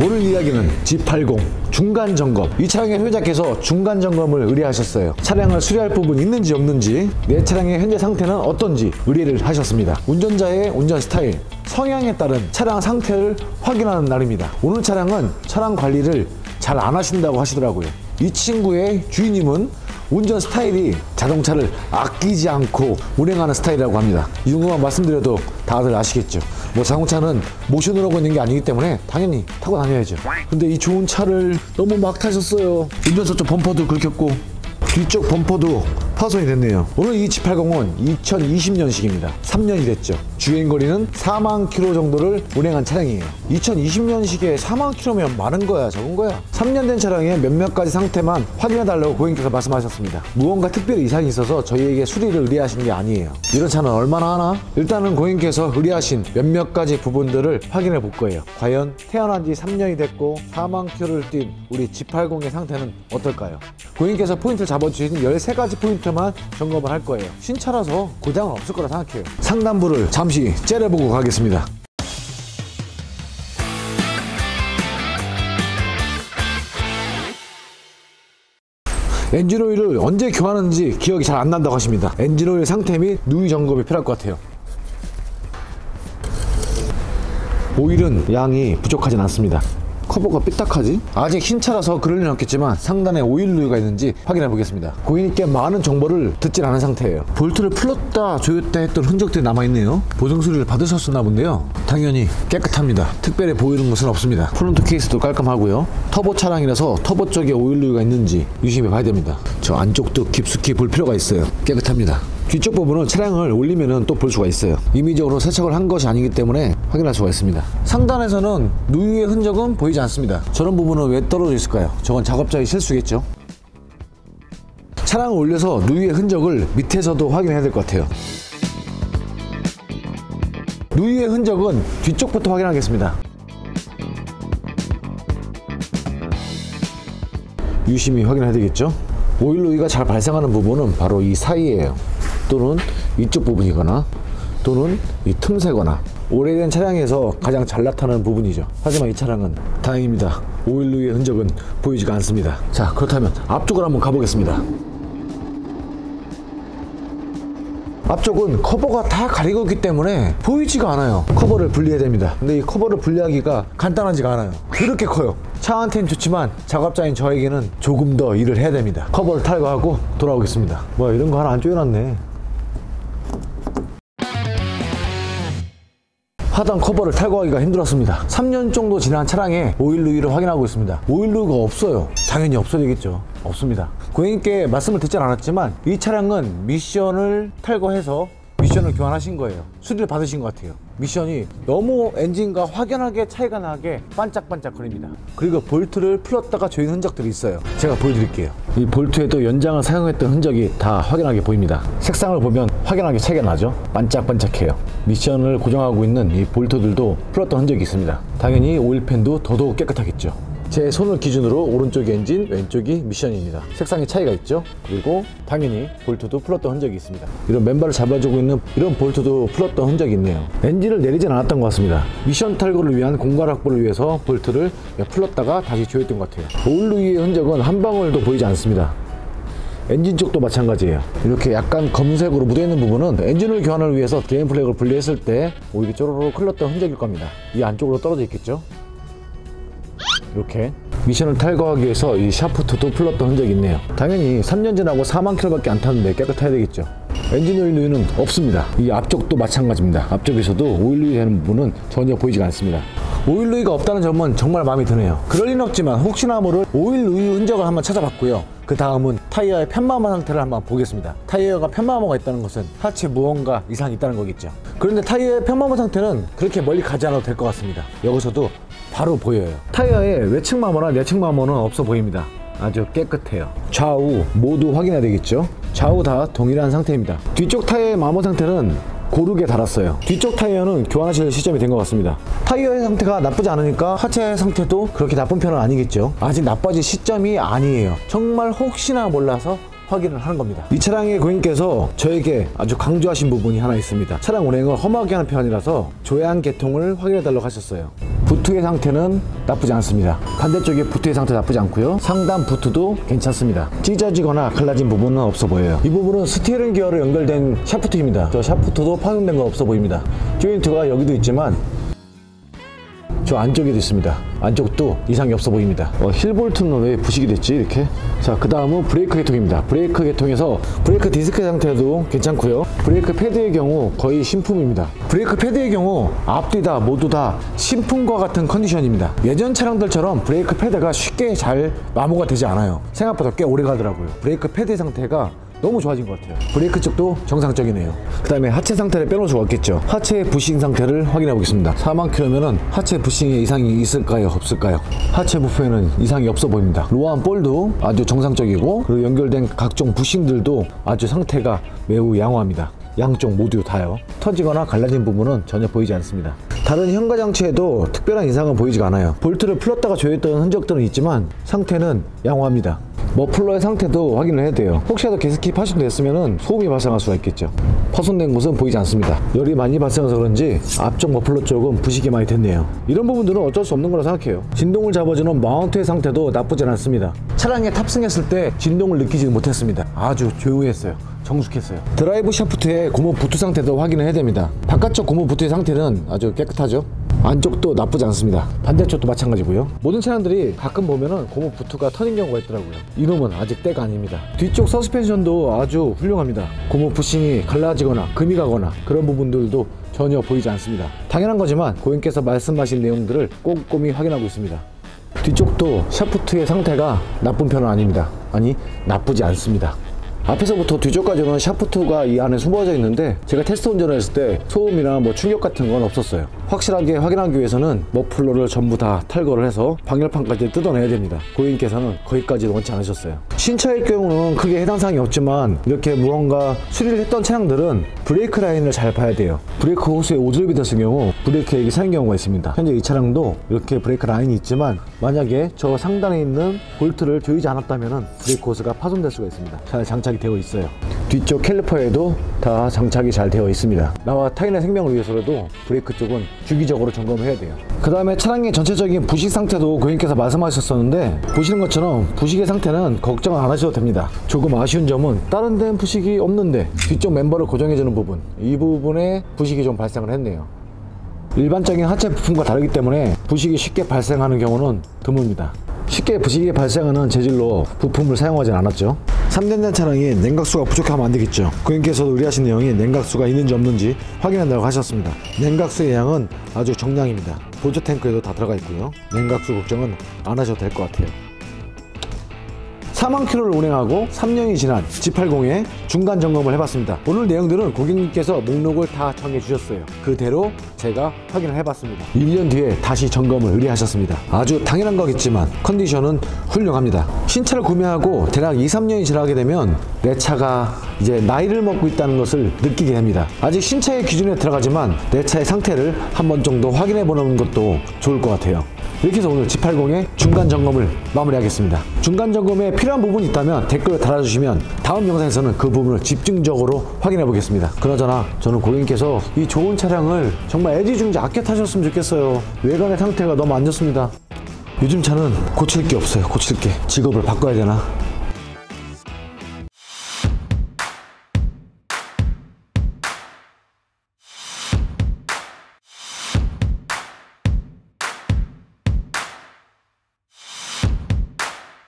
오늘 이야기는 G80 중간 점검. 이 차량의 소유자께서 중간 점검을 의뢰하셨어요. 차량을 수리할 부분이 있는지 없는지, 내 차량의 현재 상태는 어떤지 의뢰를 하셨습니다. 운전자의 운전 스타일, 성향에 따른 차량 상태를 확인하는 날입니다. 오늘 차량은 차량 관리를 잘 안 하신다고 하시더라고요. 이 친구의 주인님은 운전 스타일이 자동차를 아끼지 않고 운행하는 스타일이라고 합니다. 이 정도만 말씀드려도 다들 아시겠죠. 뭐 자동차는 모션으로 하고 있는 게 아니기 때문에 당연히 타고 다녀야죠. 근데 이 좋은 차를 너무 막 타셨어요. 운전석 쪽 범퍼도 긁혔고 뒤쪽 범퍼도 파손이 됐네요. 오늘 이 G80은 2020년식입니다. 3년이 됐죠. 주행거리는 4만 킬로 정도를 운행한 차량이에요. 2020년식에 4만 킬로면 많은 거야, 적은 거야? 3년 된 차량의 몇몇 가지 상태만 확인해달라고 고객님께서 말씀하셨습니다. 무언가 특별히 이상이 있어서 저희에게 수리를 의뢰하신 게 아니에요. 이런 차는 얼마나 하나? 일단은 고객님께서 의뢰하신 몇몇 가지 부분들을 확인해 볼 거예요. 과연 태어난 지 3년이 됐고 4만 킬로를 뛴 우리 G80의 상태는 어떨까요? 고객님께서 포인트를 잡아주신 13가지 포인트만 점검을 할 거예요. 신차라서 고장은 없을 거라 생각해요. 상단부를 잠시 째려보고 가겠습니다. 엔진오일을 언제 교환하는지 기억이 잘 안 난다고 하십니다. 엔진오일 상태 및 누이 점검이 필요할 것 같아요. 오일은 양이 부족하진 않습니다. 커버가 삐딱하지? 아직 신차라서 그럴 리는 없겠지만 상단에 오일 누유가 있는지 확인해 보겠습니다. 고객님께 많은 정보를 듣질 않은 상태예요. 볼트를 풀었다 조였다 했던 흔적들이 남아있네요. 보증 수리를 받으셨었나 본데요. 당연히 깨끗합니다. 특별히 보이는 것은 없습니다. 프론트 케이스도 깔끔하고요. 터보 차량이라서 터보 쪽에 오일 누유가 있는지 유심히 봐야 됩니다. 저 안쪽도 깊숙이 볼 필요가 있어요. 깨끗합니다. 뒤쪽 부분은 차량을 올리면 또 볼 수가 있어요. 임의적으로 세척을 한 것이 아니기 때문에 확인할 수가 있습니다. 상단에서는 누유의 흔적은 보이지 않습니다. 저런 부분은 왜 떨어져 있을까요? 저건 작업자의 실수겠죠. 차량을 올려서 누유의 흔적을 밑에서도 확인해야 될 것 같아요. 누유의 흔적은 뒤쪽부터 확인하겠습니다. 유심히 확인해야 되겠죠. 오일 누유가 잘 발생하는 부분은 바로 이 사이에요. 또는 이쪽 부분이거나 또는 이 틈새거나 오래된 차량에서 가장 잘 나타나는 부분이죠. 하지만 이 차량은 다행입니다. 오일 누유의 흔적은 보이지가 않습니다. 자, 그렇다면 앞쪽으로 한번 가보겠습니다. 앞쪽은 커버가 다 가리고 있기 때문에 보이지가 않아요. 커버를 분리해야 됩니다. 근데 이 커버를 분리하기가 간단하지가 않아요. 그렇게 커요. 차한테는 좋지만 작업자인 저에게는 조금 더 일을 해야 됩니다. 커버를 탈거하고 돌아오겠습니다. 뭐야, 이런 거 하나 안 조여놨네. 하단 커버를 탈거하기가 힘들었습니다. 3년 정도 지난 차량에 오일 누유를 확인하고 있습니다. 오일 누유가 없어요. 당연히 없어야 되겠죠. 없습니다. 고객님께 말씀을 듣진 않았지만 이 차량은 미션을 탈거해서 미션을 교환하신 거예요. 수리를 받으신 것 같아요. 미션이 너무 엔진과 확연하게 차이가 나게 반짝반짝 거립니다. 그리고 볼트를 풀었다가 조인 흔적들이 있어요. 제가 보여드릴게요. 이 볼트에도 연장을 사용했던 흔적이 다 확연하게 보입니다. 색상을 보면 확연하게 차이가 나죠. 반짝반짝해요. 미션을 고정하고 있는 이 볼트들도 풀었던 흔적이 있습니다. 당연히 오일팬도 더더욱 깨끗하겠죠. 제 손을 기준으로 오른쪽이 엔진, 왼쪽이 미션입니다. 색상의 차이가 있죠. 그리고 당연히 볼트도 풀었던 흔적이 있습니다. 이런 맨발을 잡아주고 있는 이런 볼트도 풀었던 흔적이 있네요. 엔진을 내리진 않았던 것 같습니다. 미션 탈거를 위한 공간 확보를 위해서 볼트를 풀었다가 다시 조였던 것 같아요. 오일 누유의 흔적은 한 방울도 보이지 않습니다. 엔진 쪽도 마찬가지예요. 이렇게 약간 검은색으로 묻어있는 부분은 엔진오일 교환을 위해서 게임 플래그를 분리했을 때 오일이 쪼로록 흘렀던 흔적일 겁니다. 이 안쪽으로 떨어져 있겠죠. 이렇게 미션을 탈거하기 위해서 이 샤프트도 풀렀던 흔적이 있네요. 당연히 3년 지나고 4만 킬로밖에 안 탔는데 깨끗해야 되겠죠. 엔진 오일 누유는 없습니다. 이 앞쪽도 마찬가지입니다. 앞쪽에서도 오일 누유 되는 부분은 전혀 보이지 않습니다. 오일 누유가 없다는 점은 정말 마음이 드네요. 그럴 리는 없지만 혹시나 모를 오일 누유 흔적을 한번 찾아봤고요. 그 다음은 타이어의 편마모 상태를 한번 보겠습니다. 타이어가 편마모가 있다는 것은 하체 무언가 이상이 있다는 거겠죠. 그런데 타이어의 편마모 상태는 그렇게 멀리 가지 않아도 될 것 같습니다. 여기서도 바로 보여요. 타이어에 외측 마모나 내측 마모는 없어 보입니다. 아주 깨끗해요. 좌우 모두 확인해야 되겠죠. 좌우 다 동일한 상태입니다. 뒤쪽 타이어의 마모 상태는 고르게 달았어요. 뒤쪽 타이어는 교환하실 시점이 된 것 같습니다. 타이어의 상태가 나쁘지 않으니까 하체 상태도 그렇게 나쁜 편은 아니겠죠. 아직 나빠질 시점이 아니에요. 정말 혹시나 몰라서 확인을 하는 겁니다. 이 차량의 고객님께서 저에게 아주 강조하신 부분이 하나 있습니다. 차량 운행을 험하게 하는 편이라서 조향 계통을 확인해 달라고 하셨어요. 부트의 상태는 나쁘지 않습니다. 반대쪽에 부트의 상태 나쁘지 않고요. 상단 부트도 괜찮습니다. 찢어지거나 갈라진 부분은 없어 보여요. 이 부분은 스티어링 기어로 연결된 샤프트입니다. 저 샤프트도 파손된 건 없어 보입니다. 조인트가 여기도 있지만 저 안쪽에도 있습니다. 안쪽도 이상이 없어 보입니다. 힐볼트는 왜 부식이 됐지 이렇게? 자, 그 다음은 브레이크 계통입니다. 브레이크 계통에서 브레이크 디스크 상태도 괜찮고요. 브레이크 패드의 경우 거의 신품입니다. 브레이크 패드의 경우 앞뒤 다 모두 다 신품과 같은 컨디션입니다. 예전 차량들처럼 브레이크 패드가 쉽게 잘 마모가 되지 않아요. 생각보다 꽤 오래 가더라고요. 브레이크 패드 상태가 너무 좋아진 것 같아요. 브레이크 쪽도 정상적이네요. 그 다음에 하체 상태를 빼놓을 수가 없겠죠. 하체 부싱 상태를 확인해 보겠습니다. 4만 킬로면은 하체 부싱에 이상이 있을까요? 없을까요? 하체 부품에는 이상이 없어 보입니다. 로어암 볼도 아주 정상적이고, 그리고 연결된 각종 부싱들도 아주 상태가 매우 양호합니다. 양쪽 모두 다요. 터지거나 갈라진 부분은 전혀 보이지 않습니다. 다른 현가 장치에도 특별한 이상은 보이지가 않아요. 볼트를 풀었다가 조였던 흔적들은 있지만 상태는 양호합니다. 머플러의 상태도 확인을 해야 돼요. 혹시라도 가스켓이 파손됐으면 소음이 발생할 수가 있겠죠. 파손된 곳은 보이지 않습니다. 열이 많이 발생해서 그런지 앞쪽 머플러 쪽은 부식이 많이 됐네요. 이런 부분들은 어쩔 수 없는 거라 생각해요. 진동을 잡아주는 마운트의 상태도 나쁘지 않습니다. 차량에 탑승했을 때 진동을 느끼지 못했습니다. 아주 조용했어요. 정숙했어요. 드라이브 샤프트의 고무 부트 상태도 확인을 해야 됩니다. 바깥쪽 고무 부트의 상태는 아주 깨끗하죠. 안쪽도 나쁘지 않습니다. 반대쪽도 마찬가지고요. 모든 차량들이 가끔 보면은 고무 부트가 터진 경우가 있더라고요. 이놈은 아직 때가 아닙니다. 뒤쪽 서스펜션도 아주 훌륭합니다. 고무 부싱이 갈라지거나 금이 가거나 그런 부분들도 전혀 보이지 않습니다. 당연한 거지만 고객님께서 말씀하신 내용들을 꼼꼼히 확인하고 있습니다. 뒤쪽도 샤프트의 상태가 나쁜 편은 아닙니다. 아니, 나쁘지 않습니다. 앞에서부터 뒤쪽까지는 샤프트가 이 안에 숨어져 있는데 제가 테스트 운전을 했을 때 소음이나 충격 같은 건 없었어요. 확실하게 확인하기 위해서는 머플러를 전부 다 탈거를 해서 방열판까지 뜯어내야 됩니다. 고객님께서는 거기까지 원치 않으셨어요. 신차의 경우는 크게 해당 사항이 없지만 이렇게 무언가 수리를 했던 차량들은 브레이크 라인을 잘 봐야 돼요. 브레이크 호스에 오ძლ비 됐을 경우 브레이크액이 새는 경우가 있습니다. 현재 이 차량도 이렇게 브레이크 라인이 있지만 만약에 저 상단에 있는 볼트를 조이지 않았다면 브레이크 호스가 파손될 수가 있습니다. 잘 장착이 되어 있어요. 뒤쪽 캘리퍼에도 다 장착이 잘 되어 있습니다. 나와 타인의 생명을 위해서라도 브레이크 쪽은 주기적으로 점검을 해야 돼요. 그 다음에 차량의 전체적인 부식 상태도 고객님께서 말씀하셨었는데 보시는 것처럼 부식의 상태는 걱정 안 하셔도 됩니다. 조금 아쉬운 점은 다른 데는 부식이 없는데 뒤쪽 멤버를 고정해주는 부분, 이 부분에 부식이 좀 발생을 했네요. 일반적인 하체 부품과 다르기 때문에 부식이 쉽게 발생하는 경우는 드뭅니다. 쉽게 부식이 발생하는 재질로 부품을 사용하진 않았죠. 3년 차량이 냉각수가 부족하면 안 되겠죠. 고객님께서도 의뢰하신 내용이 냉각수가 있는지 없는지 확인한다고 하셨습니다. 냉각수의 양은 아주 정량입니다. 보조 탱크에도 다 들어가 있고요. 냉각수 걱정은 안 하셔도 될 것 같아요. 4만 킬로를 운행하고 3년이 지난 G80의 중간 점검을 해봤습니다. 오늘 내용들은 고객님께서 목록을 다 정해주셨어요. 그대로 제가 확인을 해봤습니다. 1년 뒤에 다시 점검을 의뢰하셨습니다. 아주 당연한 거겠지만 컨디션은 훌륭합니다. 신차를 구매하고 대략 2, 3년이 지나게 되면 내 차가 이제 나이를 먹고 있다는 것을 느끼게 됩니다. 아직 신차의 기준에 들어가지만 내 차의 상태를 한 번 정도 확인해 보는 것도 좋을 것 같아요. 이렇게 해서 오늘 G80의 중간 점검을 마무리하겠습니다. 중간 점검에 필요한 부분이 있다면 댓글을 달아주시면 다음 영상에서는 그 부분을 집중적으로 확인해 보겠습니다. 그나저나 저는 고객님께서 이 좋은 차량을 정말 애지중지 아껴 타셨으면 좋겠어요. 외관의 상태가 너무 안 좋습니다. 요즘 차는 고칠 게 없어요. 고칠 게. 직업을 바꿔야 되나?